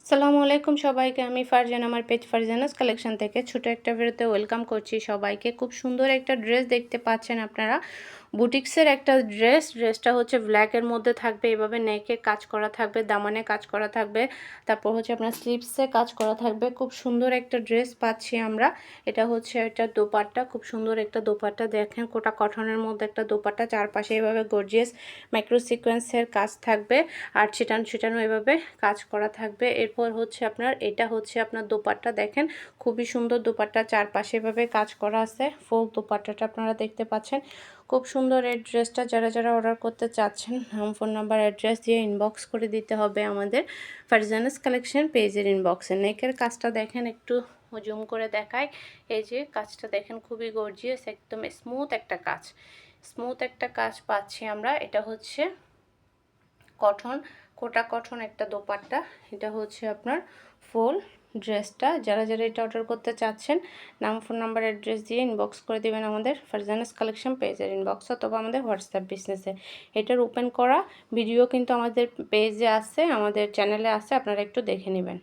আসসালামু আলাইকুম সবাইকে। আমি ফারজান, আমার পেজ ফারজানাস কালেকশন থেকে ছোট একটা ভিডিওতে ওয়েলকাম করছি সবাইকে। খুব সুন্দর একটা ড্রেস দেখতে পাচ্ছেন আপনারা, বুটিক্সের একটা ড্রেসটা হচ্ছে ব্ল্যাকের মধ্যে থাকবে, এভাবে নেকে কাজ করা থাকবে, দামানে কাজ করা থাকবে, তারপর হচ্ছে আপনার স্লিভসে কাজ করা থাকবে। খুব সুন্দর একটা ড্রেস পাচ্ছি আমরা। এটা হচ্ছে একটা দোপাট্টা, খুব সুন্দর একটা দোপাট্টা, দেখেন কোটা কটনের মধ্যে একটা দোপাট্টা, চারপাশে এভাবে গর্জিয়াস মাইক্রো সিকোয়েন্সের কাজ থাকবে আর ছিটানো এভাবে কাজ করা থাকবে। এরপর হচ্ছে আপনার এটা হচ্ছে আপনার দোপাট্টা, দেখেন খুবই সুন্দর দোপাট্টা, চারপাশে এভাবে কাজ করা আছে। ফুল দোপাট্টাটা আপনারা দেখতে পাচ্ছেন, খুব সুন্দর। এই ড্রেসটা যারা অর্ডার করতে চাচ্ছেন নাম, ফোন নাম্বার, অ্যাড্রেস দিয়ে ইনবক্স করে দিতে হবে আমাদের ফারজানাস কালেকশন পেজের ইনবক্সে। নেকের কাজটা দেখেন, একটু জুম করে দেখায়। এই যে কাজটা দেখেন, খুবই গর্জিয়াস, একদম স্মুথ একটা কাজ পাচ্ছি আমরা। এটা হচ্ছে কটন, কোটা কটন একটা দোপাট্টা। এটা হচ্ছে আপনার ফুল ড্রেসটা। যারা এটা অর্ডার করতে চাচ্ছেন নাম, ফোন নাম্বার, অ্যাড্রেস দিয়ে ইনবক্স করে দেবেন আমাদের ফারজানাস কালেকশন পেজের ইনবক্স অথবা আমাদের হোয়াটসঅ্যাপ বিজনেসে। এটার ওপেন করা ভিডিও কিন্তু আমাদের পেজে আছে, আমাদের চ্যানেলে আছে, আপনারা একটু দেখে নেবেন।